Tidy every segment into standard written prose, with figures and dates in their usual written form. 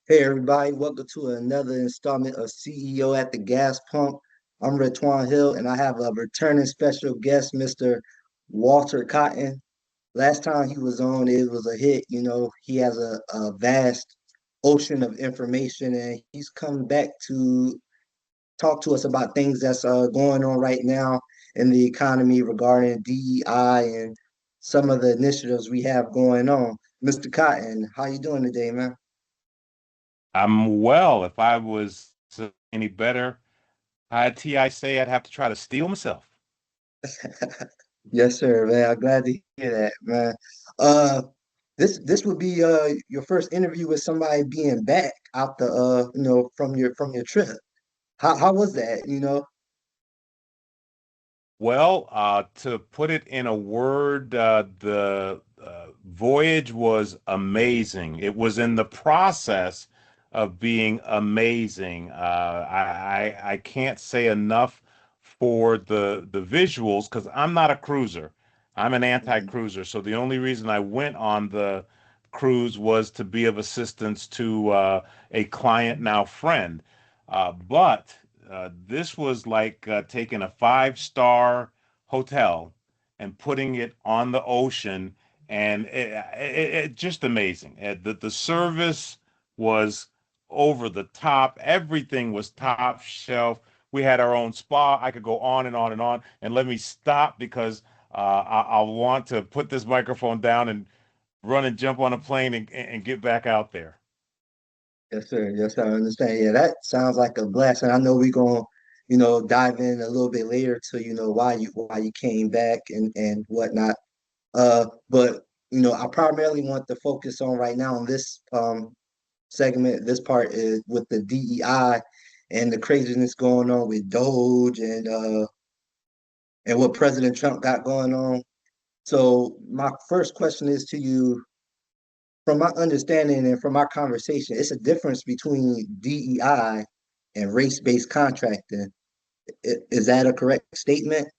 Hey everybody, welcome to another installment of CEO at the Gas Pump. I'm Retwan Hill and I have a returning special guest, Mr. Walter Cotton. Last time he was on, it was a hit. He has a vast ocean of information and he's come back to talk to us about things that's going on right now in the economy regarding DEI and some of the initiatives we have going on. Mr. Cotton, how you doing today, man? I'm well. If I was any better, I say I'd have to try to steal myself. Yes, sir, man. I'm glad to hear that, man. Uh, this would be your first interview with somebody being back out the from your trip. How was that? Well, to put it in a word, the voyage was amazing. It was in the process of being amazing. I can't say enough for the visuals because I'm not a cruiser. I'm an Mhm. anti-cruiser. So the only reason I went on the cruise was to be of assistance to a client, now friend. But this was like taking a five-star hotel and putting it on the ocean, and it just amazing. The service was over the top. Everything was top shelf. We had our own spa. I could go on and on and on. And let me stop because I want to put this microphone down and run and jump on a plane and get back out there. Yes, sir. Yes, sir. I understand. Yeah, that sounds like a blast, and I know we're gonna, dive in a little bit later to why you came back and whatnot. But I primarily want to focus on right now on this segment. This part is with the DEI and the craziness going on with Doge and what President Trump got going on. So my first question is to you, from my understanding and from our conversation, it's a difference between DEI and race-based contracting. Is that a correct statement?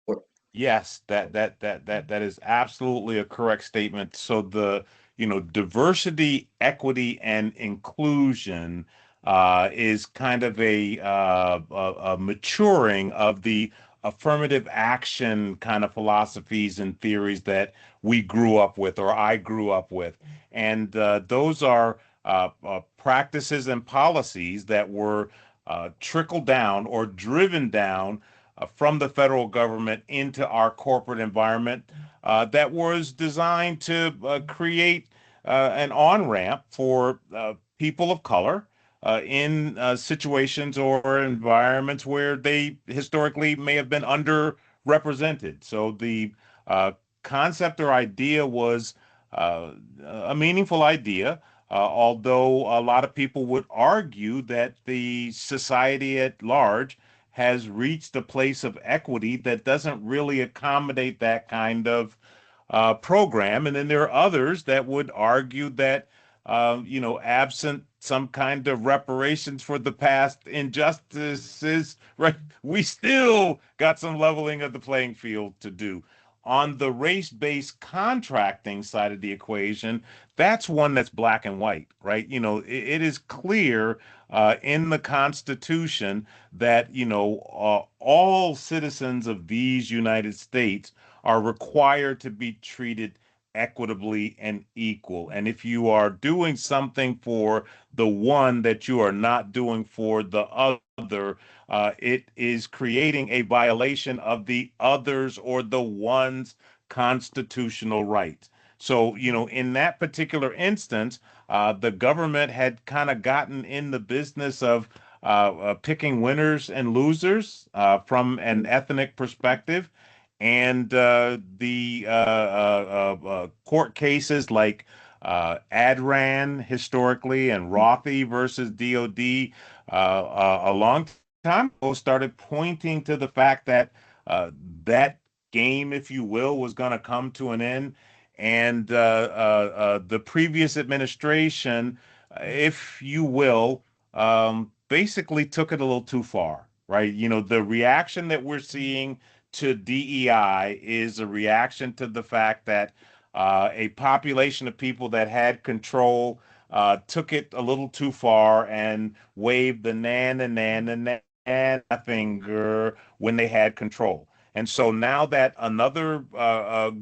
Or Yes, that is absolutely a correct statement. So diversity, equity, and inclusion is kind of a maturing of the affirmative action kind of philosophies and theories that we grew up with, or I grew up with, and those are practices and policies that were trickled down or driven down from the federal government into our corporate environment that was designed to create an on ramp for people of color in situations or environments where they historically may have been underrepresented. So the concept or idea was a meaningful idea. Although a lot of people would argue that the society at large has reached a place of equity that doesn't really accommodate that kind of program. And then there are others that would argue that, absent some kind of reparations for the past injustices, right, we still got some leveling of the playing field to do. On the race-based contracting side of the equation, that's one that's black and white, right? It is clear in the Constitution that all citizens of these United States are required to be treated equitably and equal. And if you are doing something for the one that you are not doing for the other, it is creating a violation of the others or the one's constitutional rights. So, in that particular instance, the government had kind of gotten in the business of picking winners and losers from an ethnic perspective. And the court cases like Adran historically and Rothy versus DOD a long time ago started pointing to the fact that that game, if you will, was going to come to an end. And the previous administration, if you will, basically took it a little too far, right? The reaction that we're seeing to DEI is a reaction to the fact that a population of people that had control took it a little too far and waved the nan finger when they had control. And so now that another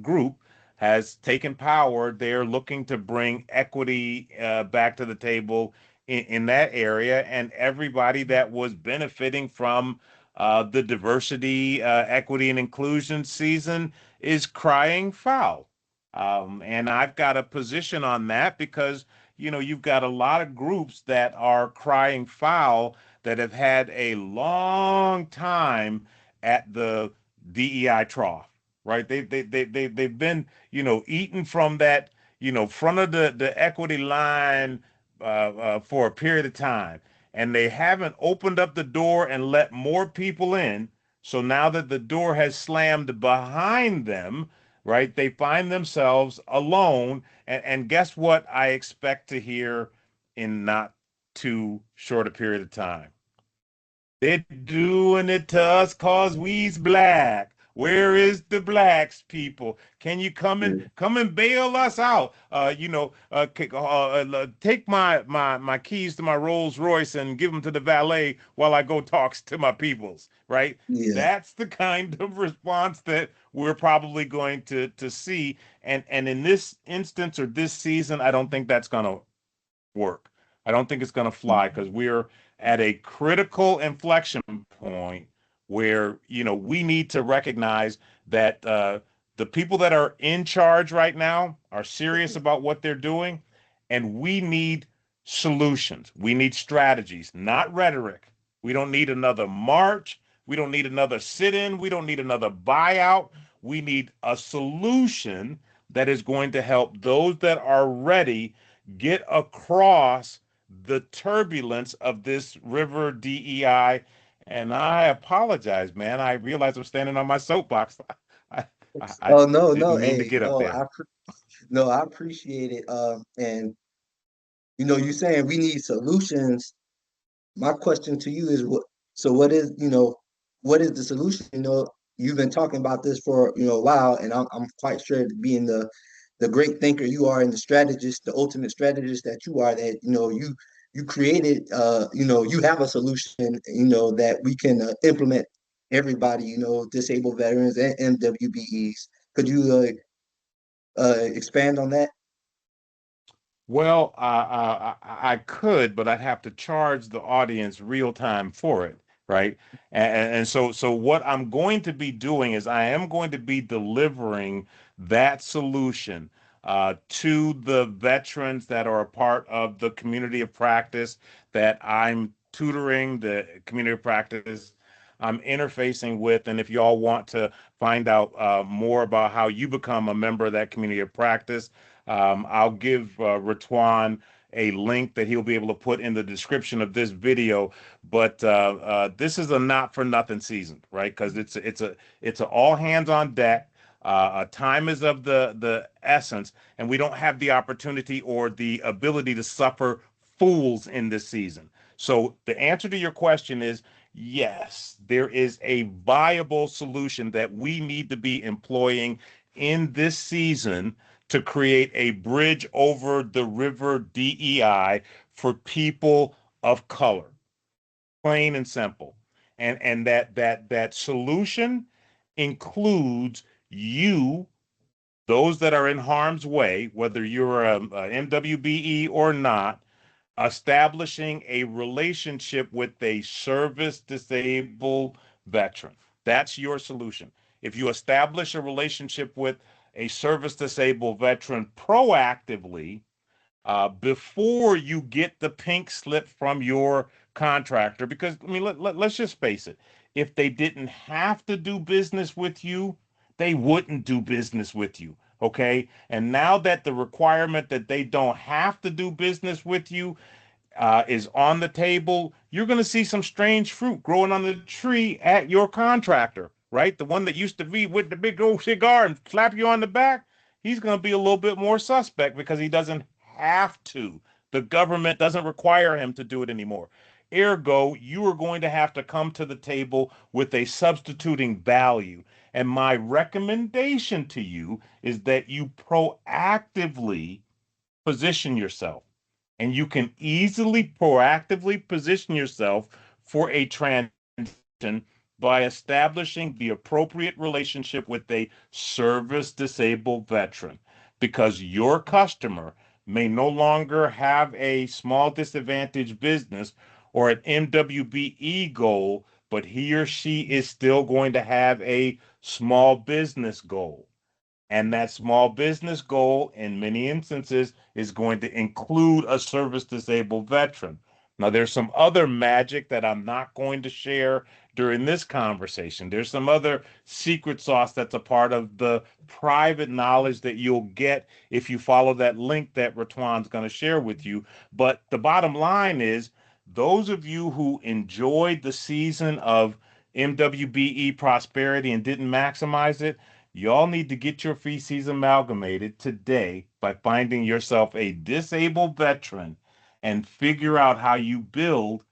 group has taken power, they're looking to bring equity back to the table in that area, and everybody that was benefiting from the diversity, equity, and inclusion season is crying foul. And I've got a position on that because, you've got a lot of groups that are crying foul that have had a long time at the DEI trough, right? They've been, eating from that, front of the equity line for a period of time. And they haven't opened up the door and let more people in. So now that the door has slammed behind them, right, they find themselves alone. And guess what I expect to hear in not too short a period of time? They're doing it to us cause we's black. Where is the blacks, people? Can you come and bail us out? Take my keys to my Rolls Royce and give them to the valet while I go talks to my peoples, right? Yeah. That's the kind of response that we're probably going to see. And in this instance or this season, I don't think that's gonna work. I don't think it's going to fly because we're at a critical inflection point where, we need to recognize that the people that are in charge right now are serious about what they're doing, and we need solutions. We need strategies, not rhetoric. We don't need another march. We don't need another sit-in. We don't need another buyout. We need a solution that is going to help those that are ready get across the turbulence of this river DEI. And I apologize, man. I realize I'm standing on my soapbox. I, I Oh no, no, didn't mean to hey, get up no, there. no, I appreciate it. And you saying we need solutions. My question to you is what is, what is the solution? You've been talking about this for, a while, and I'm quite sure being the great thinker you are and the strategist, the ultimate strategist that you are, that, you created, you have a solution, that we can implement everybody, disabled veterans and MWBEs. Could you expand on that? Well, I could, but I'd have to charge the audience real time for it, right? And so what I'm going to be doing is I am going to be delivering that solution to the veterans that are a part of the community of practice that I'm tutoring, the community of practice I'm interfacing with. And if y'all want to find out more about how you become a member of that community of practice, I'll give Ratwan a link that he'll be able to put in the description of this video. But this is a not for nothing season, right? Because it's a all hands on deck. Time is of the essence, and we don't have the opportunity or the ability to suffer fools in this season. So the answer to your question is yes, there is a viable solution that we need to be employing in this season to create a bridge over the river DEI for people of color, plain and simple. And that solution includes you, those that are in harm's way, whether you're a MWBE or not, establishing a relationship with a service disabled veteran. That's your solution. If you establish a relationship with a service disabled veteran proactively, before you get the pink slip from your contractor, because I mean, let's just face it, if they didn't have to do business with you, they wouldn't do business with you. Okay. And now that the requirement that they don't have to do business with you is on the table, you're going to see some strange fruit growing on the tree at your contractor, right? The one that used to be with the big old cigar and slap you on the back, he's going to be a little bit more suspect because he doesn't have to. The government doesn't require him to do it anymore. Ergo, you are going to have to come to the table with a substituting value. And my recommendation to you is that you proactively position yourself. And you can easily proactively position yourself for a transition by establishing the appropriate relationship with a service disabled veteran because your customer may no longer have a small disadvantaged business or an MWBE goal, but he or she is still going to have a small business goal. And that small business goal, in many instances, is going to include a service disabled veteran. Now, there's some other magic that I'm not going to share during this conversation. There's some other secret sauce that's a part of the private knowledge that you'll get if you follow that link that Ratwan's going to share with you. But the bottom line is, those of you who enjoyed the season of MWBE prosperity and didn't maximize it, y'all need to get your feces amalgamated today by finding yourself a disabled veteran and figure out how you build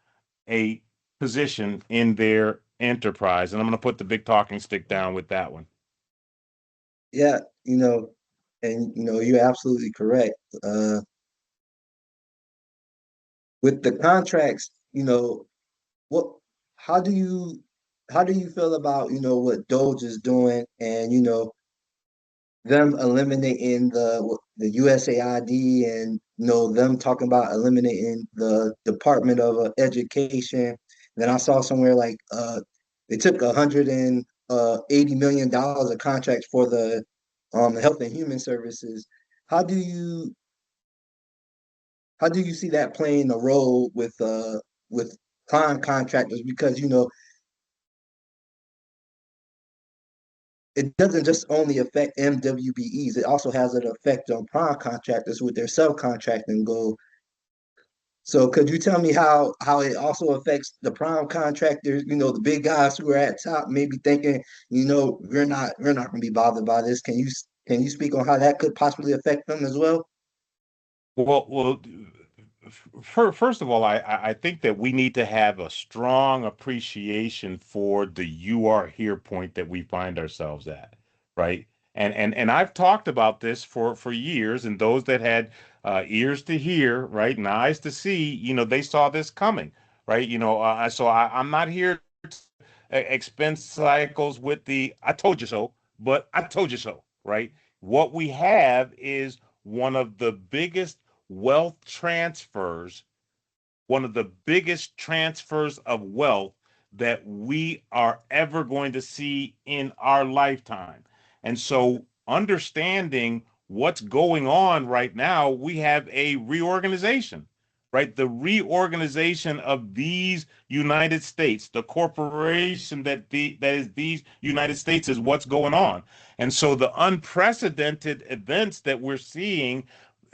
a position in their enterprise. And I'm going to put the big talking stick down with that one. Yeah, and you're absolutely correct. With the contracts, what how do you how do you feel about, what Doge is doing and them eliminating the USAID and them talking about eliminating the Department of Education. Then I saw somewhere like they took $180 million of contracts for the Health and Human Services. How do you how do you see that playing a role with prime contractors? Because it doesn't just only affect MWBEs, it also has an effect on prime contractors with their subcontracting goal. So could you tell me how it also affects the prime contractors, the big guys who are at top, maybe thinking, we're not gonna be bothered by this. Can you speak on how that could possibly affect them as well? Well, first of all, I think that we need to have a strong appreciation for the "you are here" point that we find ourselves at, right? And I've talked about this for years, and those that had ears to hear, right, and eyes to see, they saw this coming, right? I'm not here to expense cycles with the "I told you so," but I told you so, right? What we have is one of the biggest wealth transfers, one of the biggest transfers of wealth that we are ever going to see in our lifetime. And so, understanding what's going on right now, we have a reorganization, right? The reorganization of these United States, the corporation that is these United States is what's going on. And so the unprecedented events that we're seeing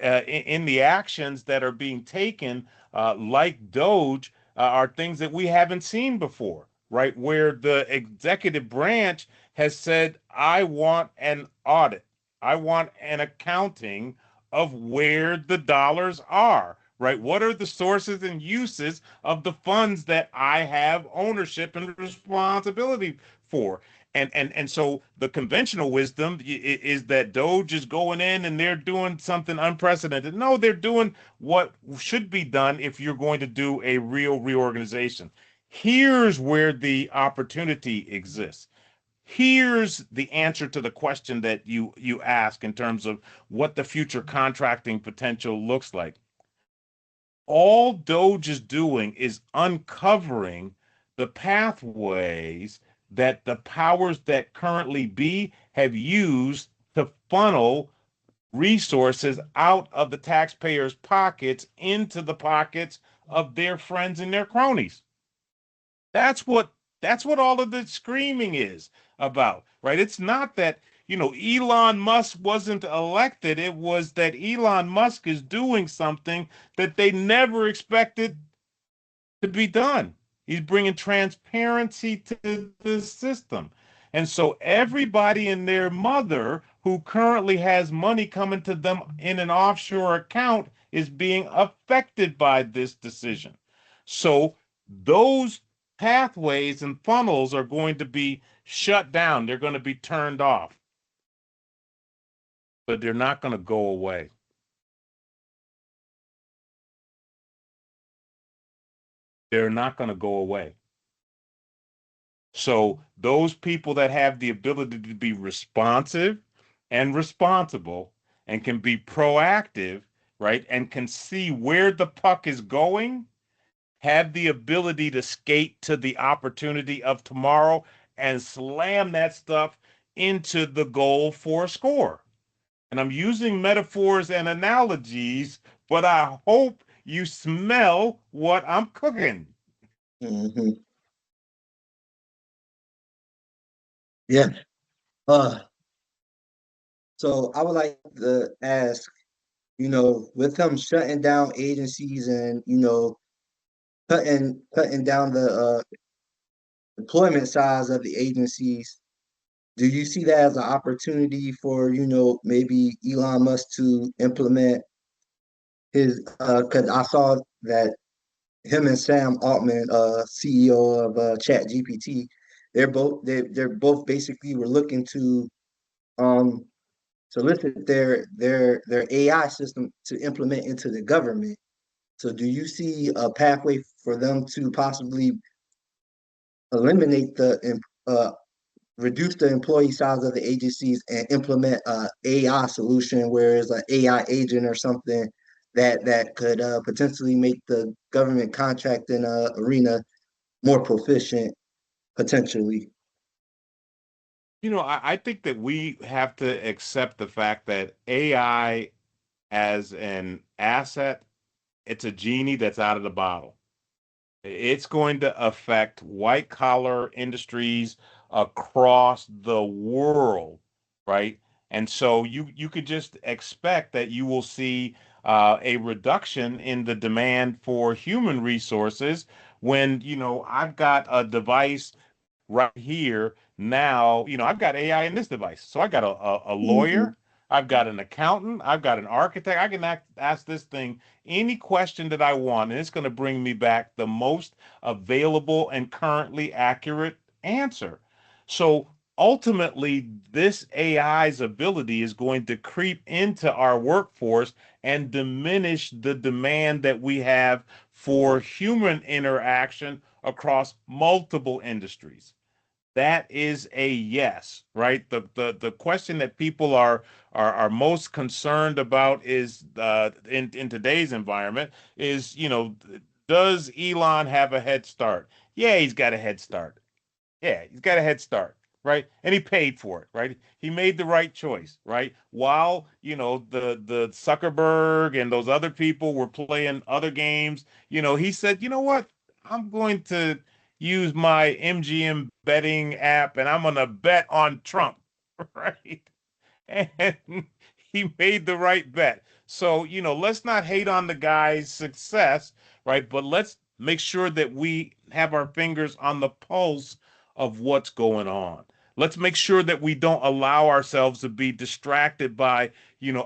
in the actions that are being taken, like Doge, are things that we haven't seen before, right? Where the executive branch has said, I want an audit, I want an accounting of where the dollars are. Right? What are the sources and uses of the funds that I have ownership and responsibility for? And so the conventional wisdom is that Doge is going in and they're doing something unprecedented. No, they're doing what should be done if you're going to do a real reorganization. Here's where the opportunity exists. Here's the answer to the question that you ask in terms of what the future contracting potential looks like. All Doge is doing is uncovering the pathways that the powers that currently be have used to funnel resources out of the taxpayers' pockets into the pockets of their friends and their cronies. That's what that's what all of the screaming is about, right? It's not that, Elon Musk wasn't elected. It was that Elon Musk is doing something that they never expected to be done. He's bringing transparency to the system. And so everybody and their mother who currently has money coming to them in an offshore account is being affected by this decision. So those pathways and funnels are going to be shut down. They're going to be turned off, but they're not going to go away. they're not going to go away. So those people that have the ability to be responsive and responsible and can be proactive, right, and can see where the puck is going, have the ability to skate to the opportunity of tomorrow and slam that stuff into the goal for a score. And I'm using metaphors and analogies, but I hope you smell what I'm cooking. Hmm. Yeah. Uh, so I would like to ask, with them shutting down agencies and, cutting down the employment size of the agencies, do you see that as an opportunity for, maybe Elon Musk to implement his, because I saw that him and Sam Altman, CEO of ChatGPT, they're both basically were looking to um solicit their AI system to implement into the government. So do you see a pathway for them to possibly eliminate reduce the employee size of the agencies and implement a AI solution where it's an AI agent or something that could potentially make the government contracting arena more proficient potentially? I think that we have to accept the fact that AI as an asset, it's a genie that's out of the bottle. It's going to affect white collar industries across the world, right? And so you could just expect that you will see a reduction in the demand for human resources when, I've got a device right here now. I've got AI in this device. So I got a Hmm. lawyer, I've got an accountant, I've got an architect. I can ask this thing any question that I want, and it's going to bring me back the most available and currently accurate answer. So ultimately, this AI's ability is going to creep into our workforce and diminish the demand that we have for human interaction across multiple industries. That is a yes, right? The question that people are most concerned about is in today's environment is, does Elon have a head start? Yeah, he's got a head start. Yeah, he's got a head start, right? And he paid for it, right? He made the right choice, right? While, the Zuckerberg and those other people were playing other games, he said, you know what? I'm going to use my MGM betting app and I'm going to bet on Trump, right? And he made the right bet. So, let's not hate on the guy's success, right? But let's make sure that we have our fingers on the pulse of what's going on. Let's make sure that we don't allow ourselves to be distracted by,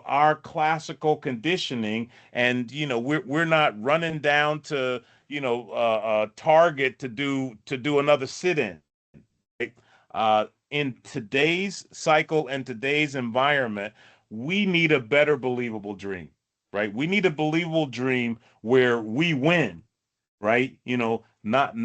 our classical conditioning, and we're not running down to, Target to do another sit-in. In today's cycle and today's environment, we need a better believable dream, right? We need a believable dream where we win, right? Not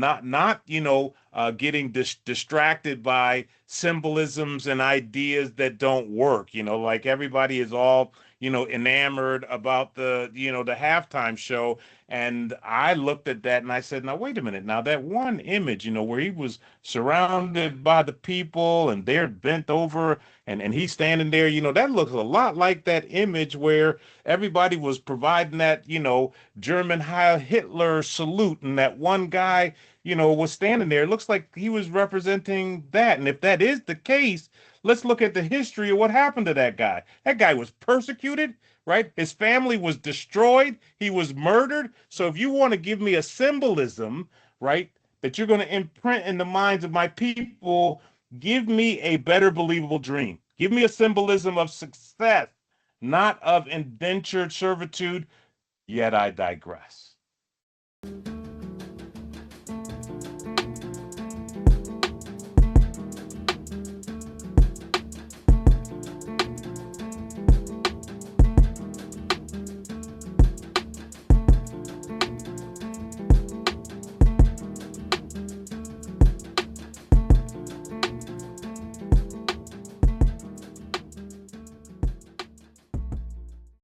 getting distracted by symbolisms and ideas that don't work. Like everybody is all enamored about the halftime show, and I looked at that and I said, now wait a minute, now that one image, where he was surrounded by the people and they're bent over and he's standing there, that looks a lot like that image where everybody was providing that German Heil Hitler salute, and that one guy, was standing there. It looks like he was representing that. And if that is the case, let's look at the history of what happened to that guy. That guy was persecuted, right? His family was destroyed. He was murdered. So if you want to give me a symbolism, right, that you're going to imprint in the minds of my people, give me a better believable dream. Give me a symbolism of success, not of indentured servitude. Yet I digress.